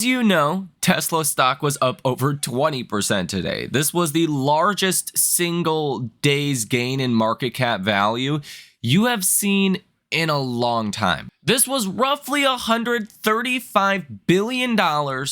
As you know, Tesla stock was up over 20% today. This was the largest single day's gain in market cap value you have seen in a long time. This was roughly $135 billion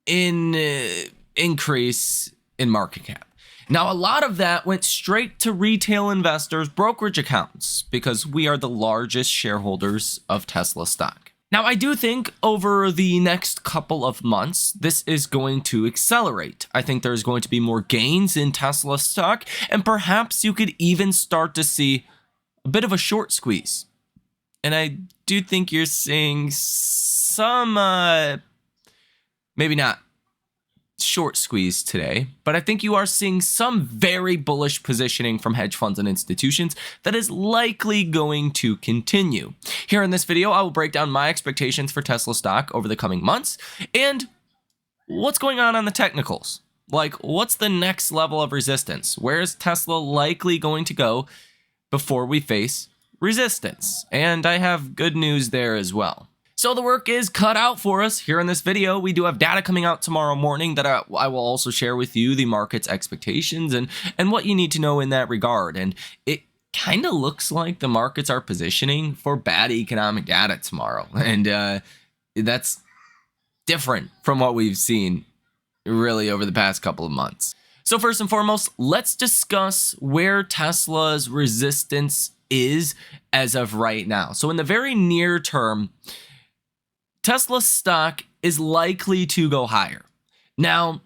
in increase in market cap. Now, a lot of that went straight to retail investors' brokerage accounts because we are the largest shareholders of Tesla stock. Now, I do think over the next couple of months, this is going to accelerate. I think there's going to be more gains in Tesla stock, and perhaps you could even start to see a bit of a short squeeze. And I do think you're seeing some, maybe not short squeeze today, but I think you are seeing some very bullish positioning from hedge funds and institutions that is likely going to continue. Here in this video, I will break down my expectations for Tesla stock over the coming months and what's going on the technicals. Like, what's the next level of resistance? Where is Tesla likely going to go before we face resistance? And I have good news there as well. So the work is cut out for us here in this video. We do have data coming out tomorrow morning that I will also share with you the market's expectations and what you need to know in that regard. And it kind of looks like the markets are positioning for bad economic data tomorrow. And that's different from what we've seen really over the past couple of months. So first and foremost, let's discuss where Tesla's resistance is as of right now. So in the very near term, Tesla stock is likely to go higher. Now,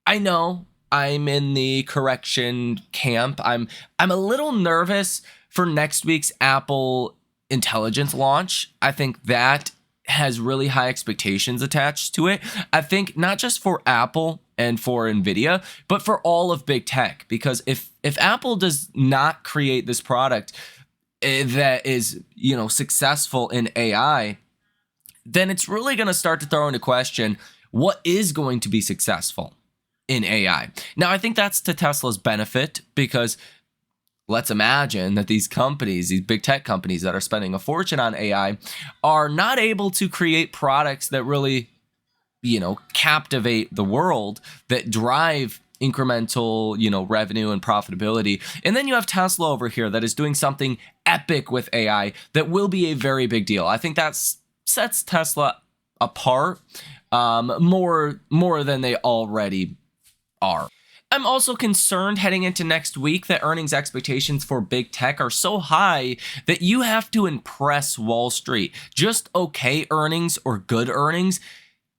I know I'm in the correction camp. I'm a little nervous for next week's Apple Intelligence launch. I think that has really high expectations attached to it. I think not just for Apple and for Nvidia, but for all of big tech. Because if Apple does not create this product that is, successful in AI, then it's really going to start to throw into question what is going to be successful in AI. Now, I think that's to Tesla's benefit because let's imagine that these companies, these big tech companies that are spending a fortune on AI are not able to create products that really, captivate the world, that drive incremental, revenue and profitability. And then you have Tesla over here that is doing something epic with AI that will be a very big deal. I think that's sets Tesla apart more than they already are. I'm also concerned heading into next week that earnings expectations for big tech are so high that you have to impress Wall Street. Just okay earnings or good earnings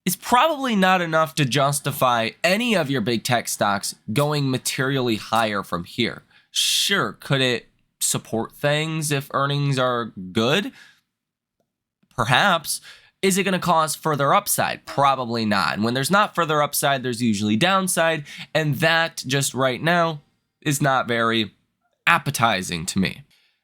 is probably not enough to justify any of your big tech stocks going materially higher from here. Sure, could it support things if earnings are good? Perhaps. Is it going to cause further upside? Probably not. And when there's not further upside, there's usually downside. And that just right now is not very appetizing to me.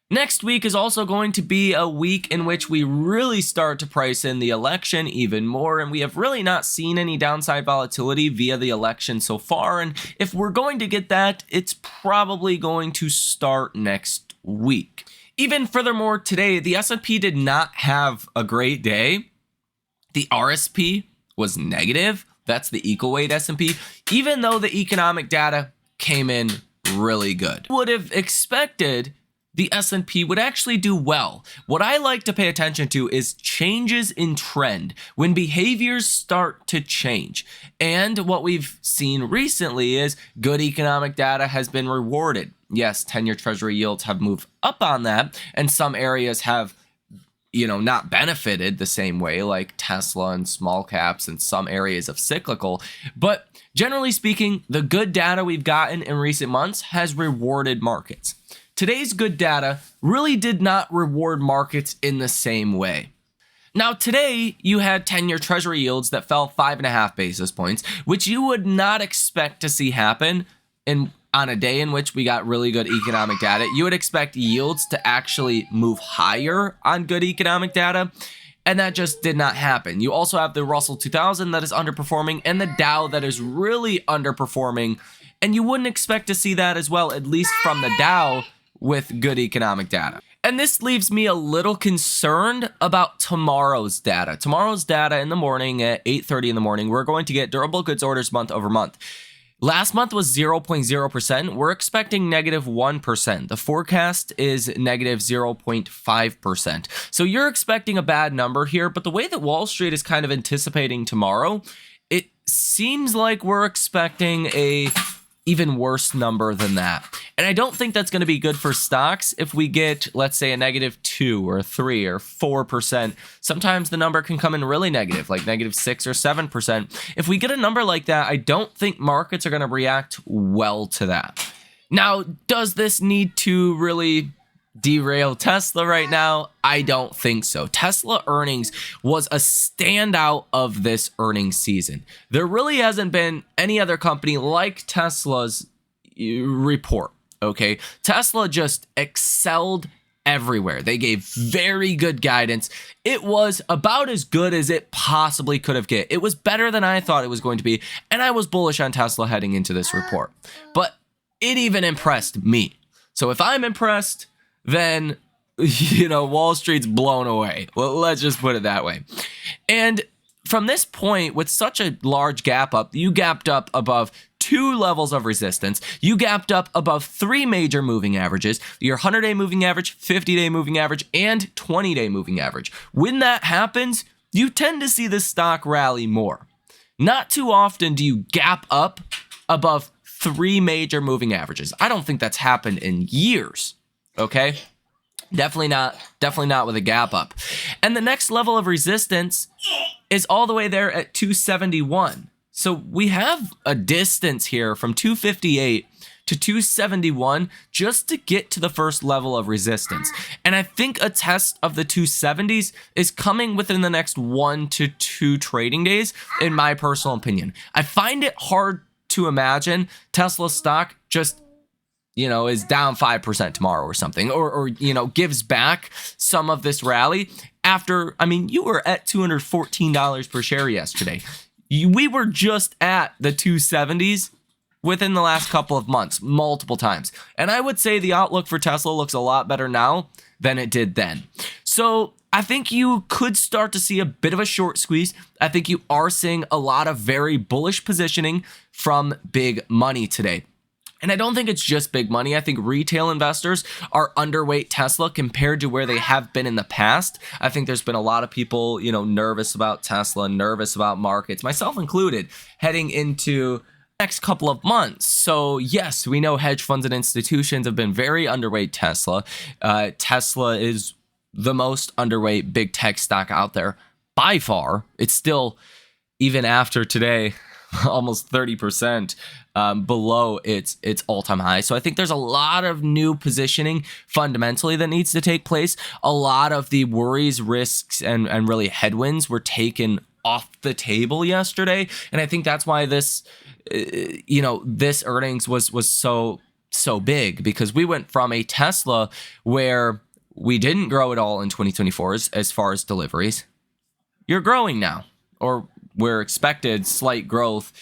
Next week is also going to be a week in which we really start to price in the election even more. And we have really not seen any downside volatility via the election so far. And if we're going to get that, it's probably going to start next week. Even furthermore, today, the S&P did not have a great day. The RSP was negative. That's the equal weight S&P, even though the economic data came in really good. Would have expected the S&P would actually do well. What I like to pay attention to is changes in trend, when behaviors start to change. And what we've seen recently is good economic data has been rewarded. Yes, 10-year treasury yields have moved up on that, and some areas have, not benefited the same way, like Tesla and small caps and some areas of cyclical. But generally speaking, the good data we've gotten in recent months has rewarded markets. Today's good data really did not reward markets in the same way. Now, today, you had 10-year treasury yields that fell 5.5 basis points, which you would not expect to see happen on a day in which we got really good economic data. You would expect yields to actually move higher on good economic data, and that just did not happen. You also have the Russell 2000 that is underperforming and the Dow that is really underperforming, and you wouldn't expect to see that as well, at least from the Dow, with good economic data. And this leaves me a little concerned about tomorrow's data. Tomorrow's data in the morning at 8:30 in the morning, we're going to get durable goods orders month over month. Last month was 0.0%. We're expecting negative 1%. The forecast is negative 0.5%. So you're expecting a bad number here, but the way that Wall Street is kind of anticipating tomorrow, it seems like we're expecting a even worse number than that. And I don't think that's going to be good for stocks if we get, let's say, a negative 2 or 3 or 4%. Sometimes the number can come in really negative, like negative 6 or 7%. If we get a number like that, I don't think markets are going to react well to that. Now, does this need to really derail Tesla right now? I don't think so. Tesla earnings was a standout of this earnings season. There really hasn't been any other company like Tesla's report, okay? Tesla just excelled everywhere. They gave very good guidance. It was about as good as it possibly could have get. It was better than I thought it was going to be, and I was bullish on Tesla heading into this report. But it even impressed me. So if I'm impressed, then, Wall Street's blown away. Well, let's just put it that way. And from this point, with such a large gap up, you gapped up above 2 levels of resistance. You gapped up above 3 major moving averages, your 100-day moving average, 50-day moving average, and 20-day moving average. When that happens, you tend to see the stock rally more. Not too often do you gap up above 3 major moving averages. I don't think that's happened in years. Okay, definitely not with a gap up. And the next level of resistance is all the way there at 271. So we have a distance here from 258 to 271 just to get to the first level of resistance. And I think a test of the 270s is coming within the next 1 to 2 trading days, in my personal opinion. I find it hard to imagine Tesla stock just is down 5% tomorrow or something, or gives back some of this rally after, you were at $214 per share yesterday. We were just at the 270s within the last couple of months, multiple times. And I would say the outlook for Tesla looks a lot better now than it did then. So I think you could start to see a bit of a short squeeze. I think you are seeing a lot of very bullish positioning from big money today. And I don't think it's just big money. I think retail investors are underweight Tesla compared to where they have been in the past. I think there's been a lot of people, nervous about Tesla, nervous about markets, myself included, heading into next couple of months. So yes, we know hedge funds and institutions have been very underweight Tesla. Tesla is the most underweight big tech stock out there by far. It's still, even after today, almost 30% below its all-time high. So I think there's a lot of new positioning fundamentally that needs to take place. A lot of the worries, risks, and really headwinds were taken off the table yesterday. And I think that's why this earnings was so big, because we went from a Tesla where we didn't grow at all in 2024 as far as deliveries. You're growing now, or we're expected slight growth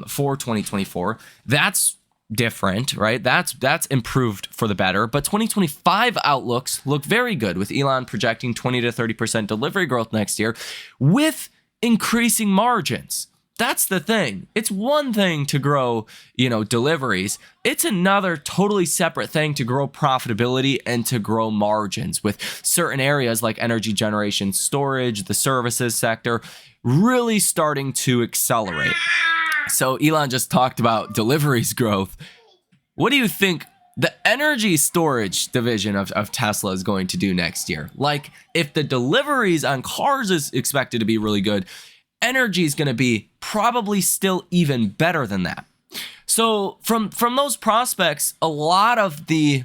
for 2024. That's different, right? That's improved for the better. But 2025 outlooks look very good, with Elon projecting 20 to 30% delivery growth next year with increasing margins. That's the thing. It's one thing to grow, deliveries. It's another totally separate thing to grow profitability and to grow margins, with certain areas like energy generation, storage, the services sector really starting to accelerate. So Elon just talked about deliveries growth. What do you think the energy storage division of Tesla is going to do next year? Like, if the deliveries on cars is expected to be really good, energy is going to be probably still even better than that. So from those prospects, a lot of the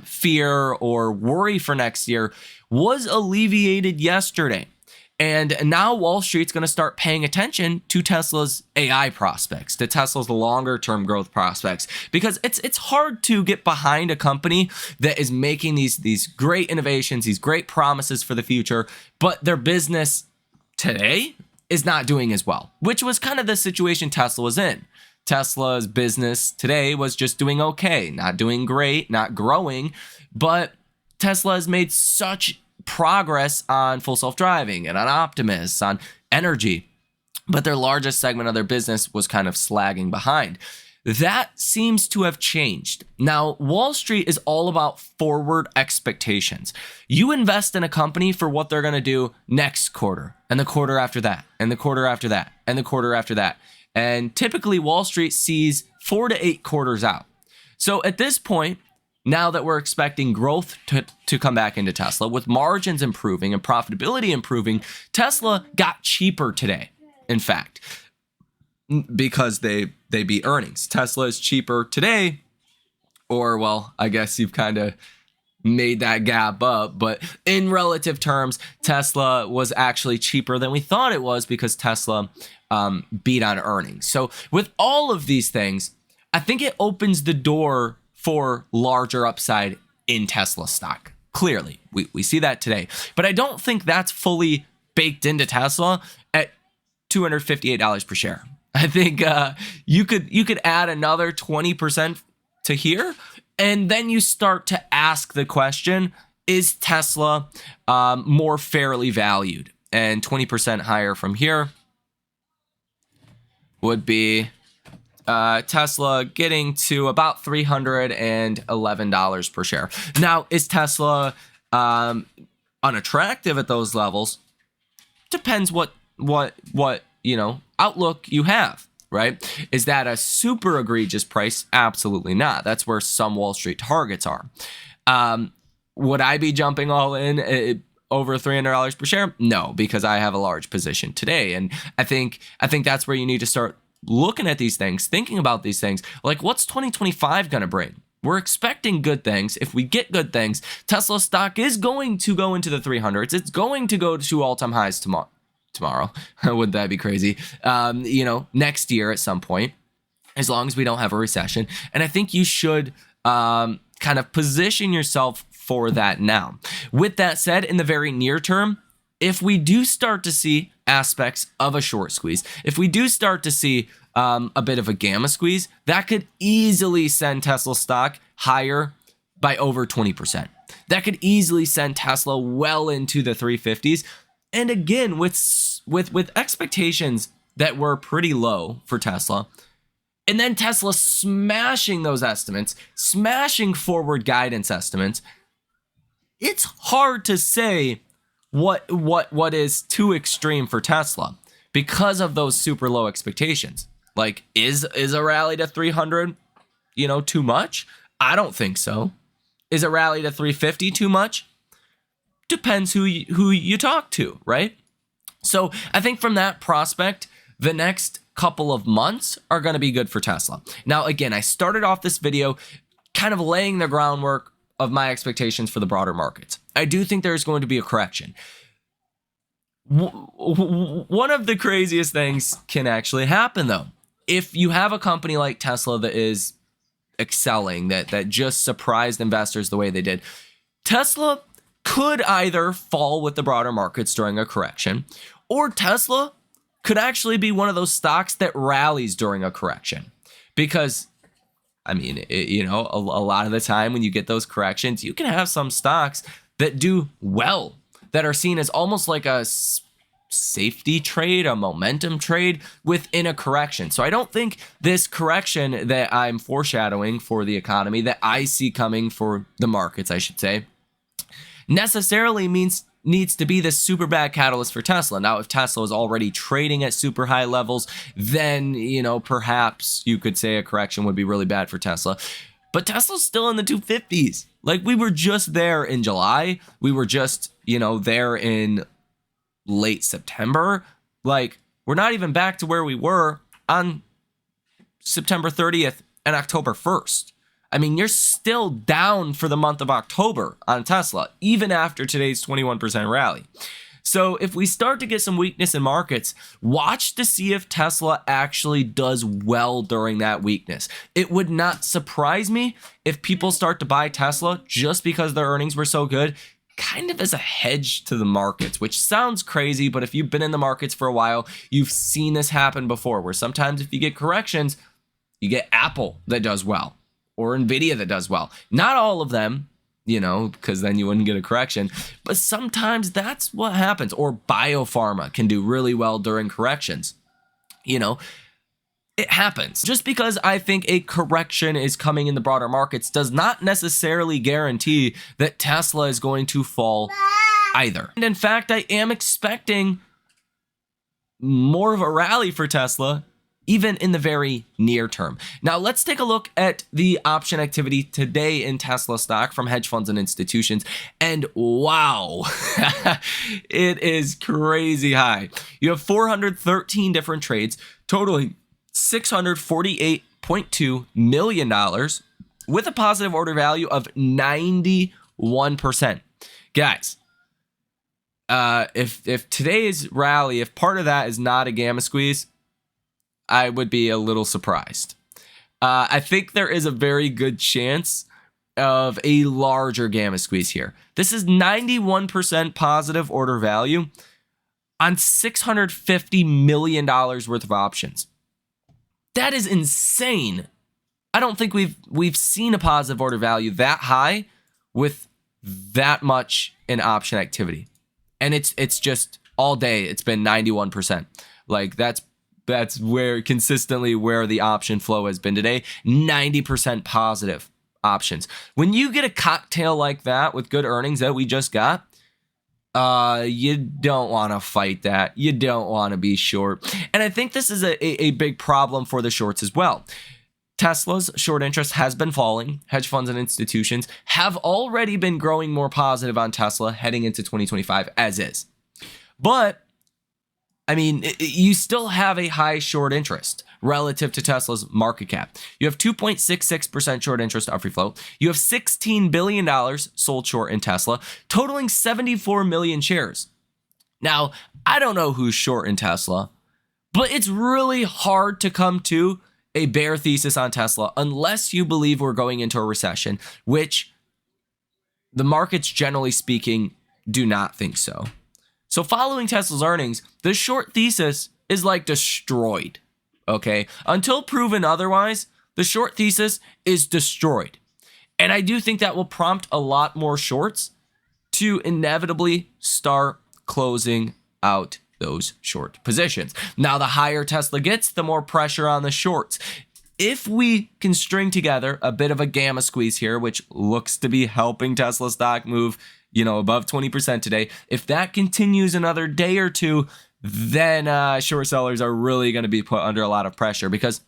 fear or worry for next year was alleviated yesterday. And now Wall Street's going to start paying attention to Tesla's AI prospects, to Tesla's longer term growth prospects, because it's hard to get behind a company that is making these great innovations, these great promises for the future, but their business today is not doing as well, which was kind of the situation Tesla was in. Tesla's business today was just doing okay, not doing great, not growing, but Tesla has made such progress on full self-driving and on Optimus, on energy, but their largest segment of their business was kind of slagging behind. That seems to have changed. Now, Wall Street is all about forward expectations. You invest in a company for what they're going to do next quarter, and the quarter after that, and the quarter after that, and the quarter after that. And typically, Wall Street sees 4 to 8 quarters out. So at this point, now that we're expecting growth to come back into Tesla, with margins improving and profitability improving, Tesla got cheaper today, in fact, because they beat earnings. Tesla is cheaper today, or, well, I guess you've kind of made that gap up, but in relative terms, Tesla was actually cheaper than we thought it was because Tesla beat on earnings. So with all of these things, I think it opens the door for larger upside in Tesla stock. Clearly, we see that today, but I don't think that's fully baked into Tesla at $258 per share. I think you could add another 20% to here, and then you start to ask the question, is Tesla more fairly valued? And 20% higher from here would be Tesla getting to about $311 per share. Now, is Tesla unattractive at those levels? Depends what outlook you have, right? Is that a super egregious price? Absolutely not. That's where some Wall Street targets are. Would I be jumping all in over $300 per share? No, because I have a large position today, and I think that's where you need to start looking at these things, thinking about these things. Like, what's 2025 going to bring? We're expecting good things. If we get good things, Tesla stock is going to go into the 300s. It's going to go to all-time highs tomorrow. Wouldn't that be crazy? Next year at some point, as long as we don't have a recession. And I think you should kind of position yourself for that now. With that said, in the very near term, if we do start to see aspects of a short squeeze, if we do start to see a bit of a gamma squeeze, that could easily send Tesla stock higher by over 20%. That could easily send Tesla well into the 350s. And again, with expectations that were pretty low for Tesla, and then Tesla smashing those estimates, smashing forward guidance estimates, it's hard to say what is too extreme for Tesla because of those super low expectations. Like, is a rally to 300, too much? I don't think so. Is a rally to 350 too much? Depends who you talk to, right? So I think from that prospect, the next couple of months are going to be good for Tesla. Now, again, I started off this video kind of laying the groundwork of my expectations for the broader markets. I do think there's going to be a correction. One of the craziest things can actually happen, though. If you have a company like Tesla that is excelling, that just surprised investors the way they did, Tesla could either fall with the broader markets during a correction, or Tesla could actually be one of those stocks that rallies during a correction. Because, a lot of the time when you get those corrections, you can have some stocks that do well, that are seen as almost like a safety trade, a momentum trade within a correction. So I don't think this correction that I'm foreshadowing for the economy, that I see coming for the markets, I should say, necessarily needs to be this super bad catalyst for Tesla. Now, if Tesla is already trading at super high levels, then, perhaps you could say a correction would be really bad for Tesla. But Tesla's still in the 250s. Like, we were just there in July. We were just, there in late September. Like, we're not even back to where we were on September 30th and October 1st. You're still down for the month of October on Tesla, even after today's 21% rally. So if we start to get some weakness in markets, watch to see if Tesla actually does well during that weakness. It would not surprise me if people start to buy Tesla just because their earnings were so good, kind of as a hedge to the markets, which sounds crazy, but if you've been in the markets for a while, you've seen this happen before, where sometimes if you get corrections, You get Apple that does well, or Nvidia that does well. Not all of them, because then you wouldn't get a correction. But sometimes that's what happens. Or biopharma can do really well during corrections. It happens. Just because I think a correction is coming in the broader markets does not necessarily guarantee that Tesla is going to fall either. And in fact, I am expecting more of a rally for Tesla, even in the very near term. Now, let's take a look at the option activity today in Tesla stock from hedge funds and institutions. And wow, it is crazy high. You have 413 different trades, totaling $648.2 million with a positive order value of 91%. Guys, if today's rally, if part of that is not a gamma squeeze, I would be a little surprised. I think there is a very good chance of a larger gamma squeeze here. This is 91% positive order value on $650 million worth of options. That is insane. I don't think we've seen a positive order value that high with that much in option activity. And it's just all day it's been 91%. Like that's where consistently where the option flow has been today. 90% positive options. When you get a cocktail like that with good earnings that we just got, you don't want to fight that. You don't want to be short. And I think this is a big problem for the shorts as well. Tesla's short interest has been falling. Hedge funds and institutions have already been growing more positive on Tesla heading into 2025 as is. But I mean, you still have a high short interest relative to Tesla's market cap. You have 2.66% short interest of free float. You have $16 billion sold short in Tesla, totaling 74 million shares. Now, I don't know who's short in Tesla, but it's really hard to come to a bear thesis on Tesla unless you believe we're going into a recession, which the markets, generally speaking, do not think so. So following Tesla's earnings, the short thesis is like destroyed, okay? Until proven otherwise, the short thesis is destroyed. And I do think that will prompt a lot more shorts to inevitably start closing out those short positions. Now, the higher Tesla gets, the more pressure on the shorts. If we can string together a bit of a gamma squeeze here, which looks to be helping Tesla stock move, above 20% today, if that continues another day or two, then short sellers are really going to be put under a lot of pressure because,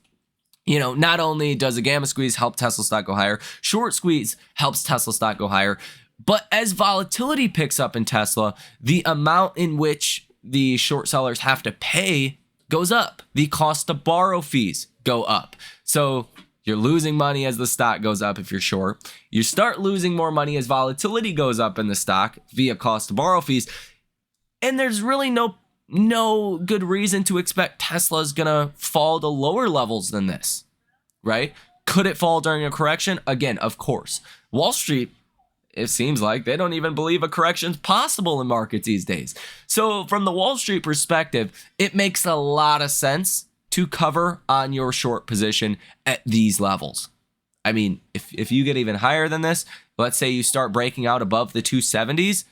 not only does a gamma squeeze help Tesla stock go higher, short squeeze helps Tesla stock go higher. But as volatility picks up in Tesla, the amount in which the short sellers have to pay goes up. The cost to borrow fees go up. So you're losing money as the stock goes up if you're short. You start losing more money as volatility goes up in the stock via cost to borrow fees. And there's really no good reason to expect Tesla's gonna fall to lower levels than this, right? Could it fall during a correction? Again, of course. Wall Street, it seems like they don't even believe a correction's possible in markets these days. So from the Wall Street perspective, it makes a lot of sense to cover on your short position at these levels. I mean, if you get even higher than this, let's say you start breaking out above the 270s,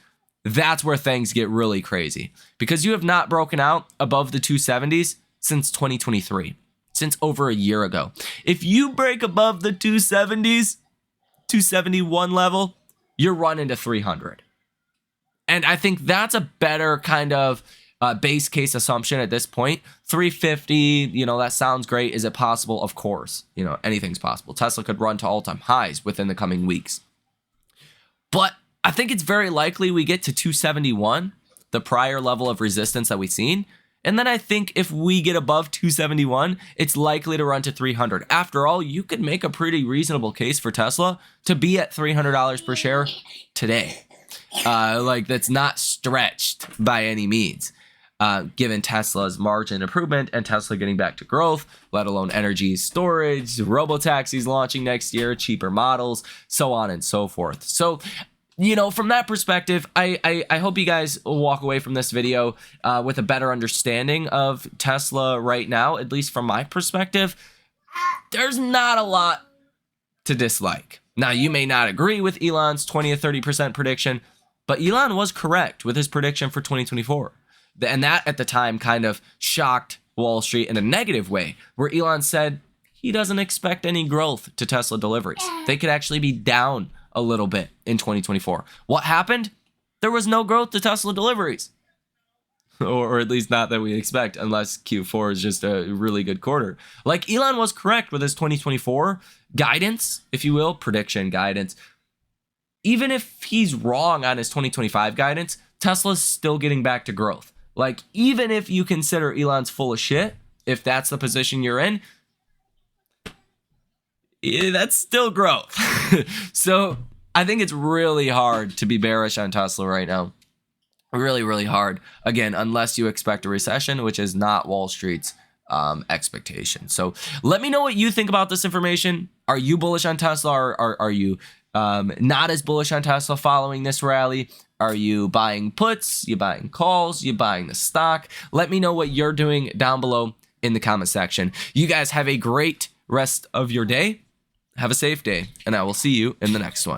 that's where things get really crazy because you have not broken out above the 270s since 2023, since over a year ago. If you break above the 270s, 271 level, you're running to 300. And I think that's a better kind of base case assumption at this point. 350, that sounds great. Is it possible? Of course. Anything's possible. Tesla could run to all-time highs within the coming weeks. But I think it's very likely we get to 271, the prior level of resistance that we've seen. And then I think if we get above 271, it's likely to run to 300. After all, you could make a pretty reasonable case for Tesla to be at $300 per share today. That's not stretched by any means, given Tesla's margin improvement and Tesla getting back to growth, let alone energy storage, robotaxis launching next year, cheaper models, so on and so forth. So, from that perspective, I hope you guys will walk away from this video with a better understanding of Tesla right now, at least from my perspective. there's not a lot to dislike. Now, you may not agree with Elon's 20 to 30% prediction, but Elon was correct with his prediction for 2024. And that at the time kind of shocked Wall Street in a negative way, where Elon said he doesn't expect any growth to Tesla deliveries. They could actually be down a little bit in 2024. What happened? There was no growth to Tesla deliveries. Or at least not that we expect, unless Q4 is just a really good quarter. Like, Elon was correct with his 2024 guidance, if you will, prediction guidance. Even if he's wrong on his 2025 guidance, Tesla's still getting back to growth. Like, even if you consider Elon's full of shit, if that's the position you're in, that's still growth. So I think it's really hard to be bearish on Tesla right now. Really, really hard. Again, unless you expect a recession, which is not Wall Street's expectation. So let me know what you think about this information. Are you bullish on Tesla, or are you not as bullish on Tesla following this rally? Are you buying puts? You buying calls? You buying the stock? Let me know what you're doing down below in the comment section. You guys have a great rest of your day. Have a safe day, and I will see you in the next one.